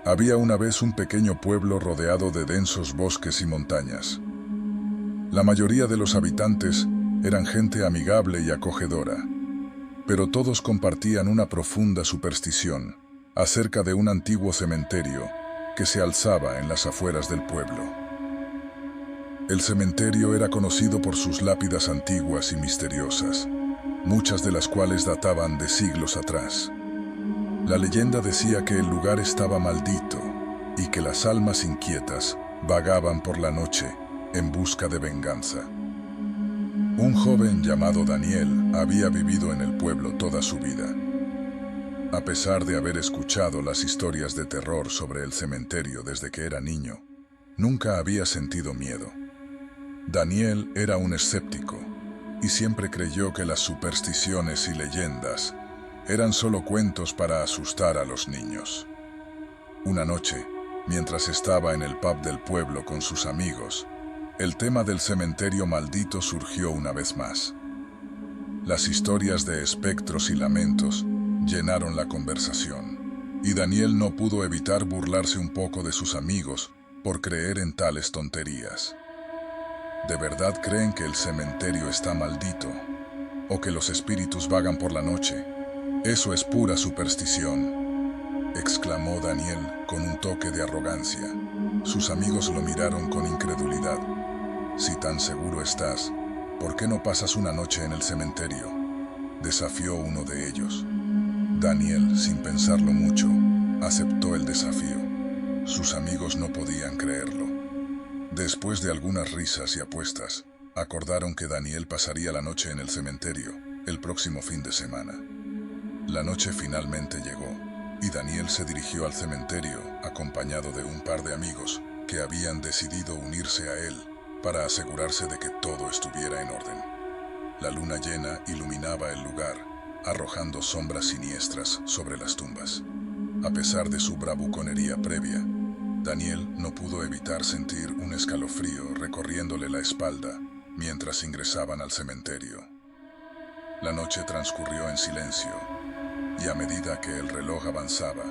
Había una vez un pequeño pueblo rodeado de densos bosques y montañas. La mayoría de los habitantes eran gente amigable y acogedora, pero todos compartían una profunda superstición acerca de un antiguo cementerio que se alzaba en las afueras del pueblo. El cementerio era conocido por sus lápidas antiguas y misteriosas, muchas de las cuales databan de siglos atrás. La leyenda decía que el lugar estaba maldito y que las almas inquietas vagaban por la noche en busca de venganza. Un joven llamado Daniel había vivido en el pueblo toda su vida. A pesar de haber escuchado las historias de terror sobre el cementerio desde que era niño, nunca había sentido miedo. Daniel era un escéptico y siempre creyó que las supersticiones y leyendas eran solo cuentos para asustar a los niños. Una noche, mientras estaba en el pub del pueblo con sus amigos, el tema del cementerio maldito surgió una vez más. Las historias de espectros y lamentos llenaron la conversación, y Daniel no pudo evitar burlarse un poco de sus amigos por creer en tales tonterías. ¿De verdad creen que el cementerio está maldito? ¿O que los espíritus vagan por la noche? Eso es pura superstición, exclamó Daniel con un toque de arrogancia. Sus amigos lo miraron con incredulidad. Si tan seguro estás, ¿por qué no pasas una noche en el cementerio?, desafió uno de ellos. Daniel, sin pensarlo mucho, aceptó el desafío. Sus amigos no podían creerlo. Después de algunas risas y apuestas, acordaron que Daniel pasaría la noche en el cementerio el próximo fin de semana. La noche finalmente llegó, y Daniel se dirigió al cementerio acompañado de un par de amigos que habían decidido unirse a él para asegurarse de que todo estuviera en orden. La luna llena iluminaba el lugar, arrojando sombras siniestras sobre las tumbas. A pesar de su bravuconería previa, Daniel no pudo evitar sentir un escalofrío recorriéndole la espalda mientras ingresaban al cementerio. La noche transcurrió en silencio, y a medida que el reloj avanzaba,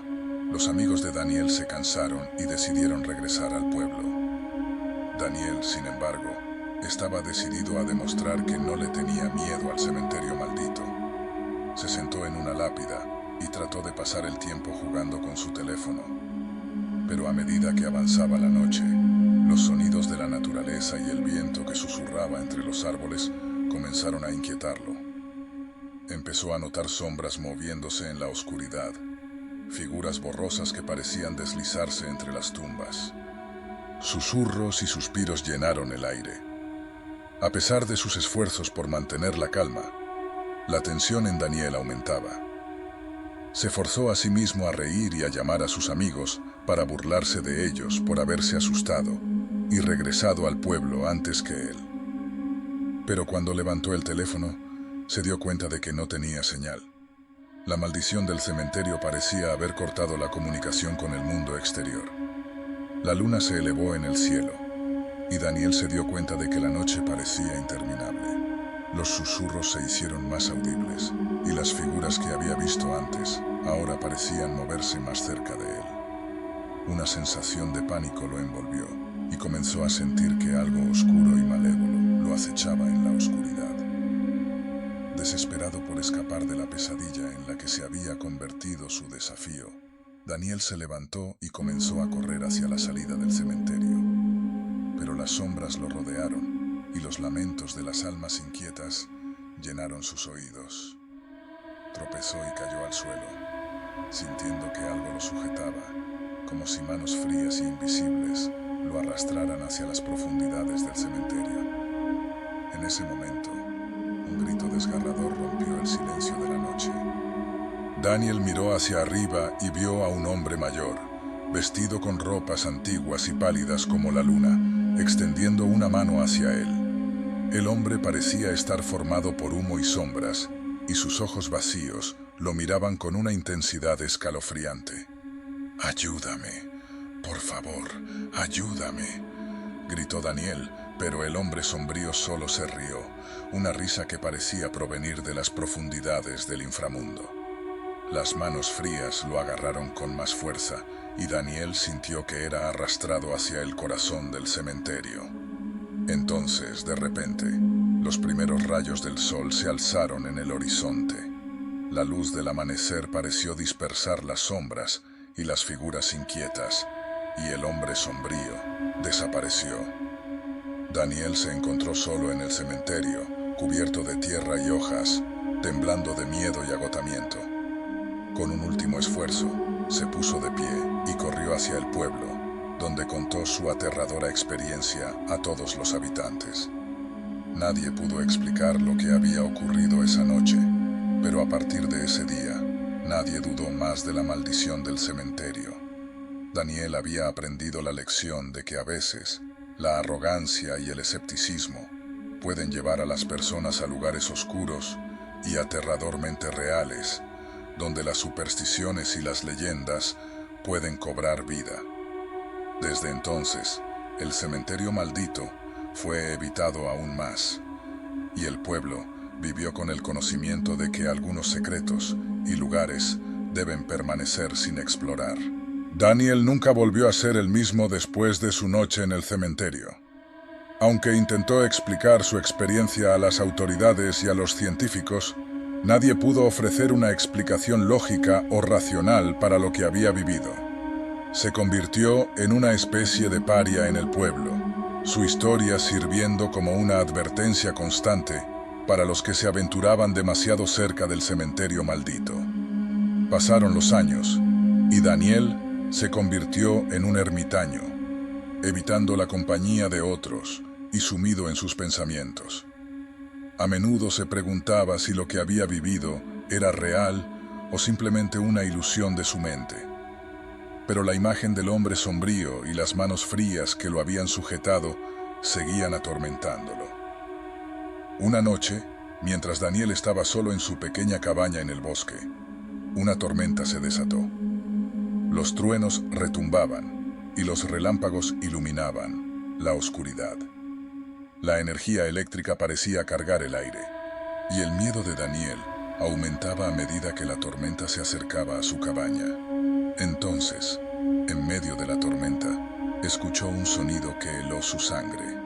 los amigos de Daniel se cansaron y decidieron regresar al pueblo. Daniel, sin embargo, estaba decidido a demostrar que no le tenía miedo al cementerio maldito. Se sentó en una lápida y trató de pasar el tiempo jugando con su teléfono. Pero a medida que avanzaba la noche, los sonidos de la naturaleza y el viento que susurraba entre los árboles comenzaron a inquietarlo. Empezó a notar sombras moviéndose en la oscuridad, figuras borrosas que parecían deslizarse entre las tumbas. Susurros y suspiros llenaron el aire. A pesar de sus esfuerzos por mantener la calma, la tensión en Daniel aumentaba. Se forzó a sí mismo a reír y a llamar a sus amigos para burlarse de ellos por haberse asustado y regresado al pueblo antes que él. Pero cuando levantó el teléfono, se dio cuenta de que no tenía señal. La maldición del cementerio parecía haber cortado la comunicación con el mundo exterior. La luna se elevó en el cielo, y Daniel se dio cuenta de que la noche parecía interminable. Los susurros se hicieron más audibles, y las figuras que había visto antes ahora parecían moverse más cerca de él. Una sensación de pánico lo envolvió, y comenzó a sentir que algo oscuro y malévolo lo acechaba en la oscuridad. Desesperado por escapar de la pesadilla en la que se había convertido su desafío, Daniel se levantó y comenzó a correr hacia la salida del cementerio. Pero las sombras lo rodearon y los lamentos de las almas inquietas llenaron sus oídos. Tropezó y cayó al suelo, sintiendo que algo lo sujetaba, como si manos frías e invisibles lo arrastraran hacia las profundidades del cementerio. En ese momento, un grito desgarrador rompió el silencio de la noche. Daniel miró hacia arriba y vio a un hombre mayor, vestido con ropas antiguas y pálidas como la luna, extendiendo una mano hacia él. El hombre parecía estar formado por humo y sombras, y sus ojos vacíos lo miraban con una intensidad escalofriante. «Ayúdame, por favor, ayúdame», gritó Daniel, pero el hombre sombrío solo se rió, una risa que parecía provenir de las profundidades del inframundo. Las manos frías lo agarraron con más fuerza y Daniel sintió que era arrastrado hacia el corazón del cementerio. Entonces, de repente, los primeros rayos del sol se alzaron en el horizonte. La luz del amanecer pareció dispersar las sombras y las figuras inquietas, y el hombre sombrío desapareció. Daniel se encontró solo en el cementerio, cubierto de tierra y hojas, temblando de miedo y agotamiento. Con un último esfuerzo, se puso de pie y corrió hacia el pueblo, donde contó su aterradora experiencia a todos los habitantes. Nadie pudo explicar lo que había ocurrido esa noche, pero a partir de ese día, nadie dudó más de la maldición del cementerio. Daniel había aprendido la lección de que a veces, la arrogancia y el escepticismo pueden llevar a las personas a lugares oscuros y aterradormente reales, donde las supersticiones y las leyendas pueden cobrar vida. Desde entonces, el cementerio maldito fue evitado aún más, y el pueblo vivió con el conocimiento de que algunos secretos y lugares deben permanecer sin explorar. Daniel nunca volvió a ser el mismo después de su noche en el cementerio. Aunque intentó explicar su experiencia a las autoridades y a los científicos, nadie pudo ofrecer una explicación lógica o racional para lo que había vivido. Se convirtió en una especie de paria en el pueblo, su historia sirviendo como una advertencia constante para los que se aventuraban demasiado cerca del cementerio maldito. Pasaron los años, y Daniel se convirtió en un ermitaño, evitando la compañía de otros y sumido en sus pensamientos. A menudo se preguntaba si lo que había vivido era real o simplemente una ilusión de su mente. Pero la imagen del hombre sombrío y las manos frías que lo habían sujetado seguían atormentándolo. Una noche, mientras Daniel estaba solo en su pequeña cabaña en el bosque, una tormenta se desató. Los truenos retumbaban y los relámpagos iluminaban la oscuridad. La energía eléctrica parecía cargar el aire, y el miedo de Daniel aumentaba a medida que la tormenta se acercaba a su cabaña. Entonces, en medio de la tormenta, escuchó un sonido que heló su sangre.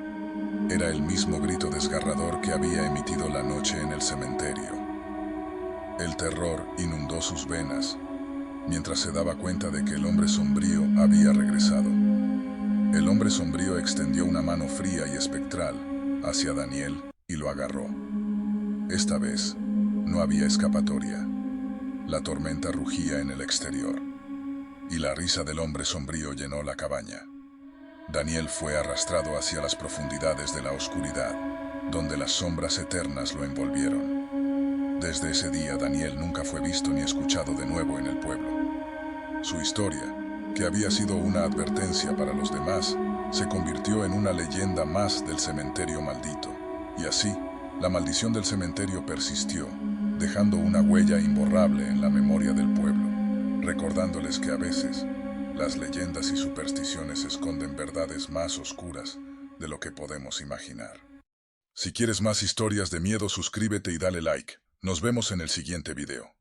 Era el mismo grito desgarrador que había emitido la noche en el cementerio. El terror inundó sus venas, mientras se daba cuenta de que el hombre sombrío había regresado. El hombre sombrío extendió una mano fría y espectral hacia Daniel y lo agarró. Esta vez, no había escapatoria. La tormenta rugía en el exterior, y la risa del hombre sombrío llenó la cabaña. Daniel fue arrastrado hacia las profundidades de la oscuridad, donde las sombras eternas lo envolvieron. Desde ese día, Daniel nunca fue visto ni escuchado de nuevo en el pueblo. Su historia, que había sido una advertencia para los demás, se convirtió en una leyenda más del cementerio maldito. Y así, la maldición del cementerio persistió, dejando una huella imborrable en la memoria del pueblo, recordándoles que a veces, las leyendas y supersticiones esconden verdades más oscuras de lo que podemos imaginar. Si quieres más historias de miedo, suscríbete y dale like. Nos vemos en el siguiente video.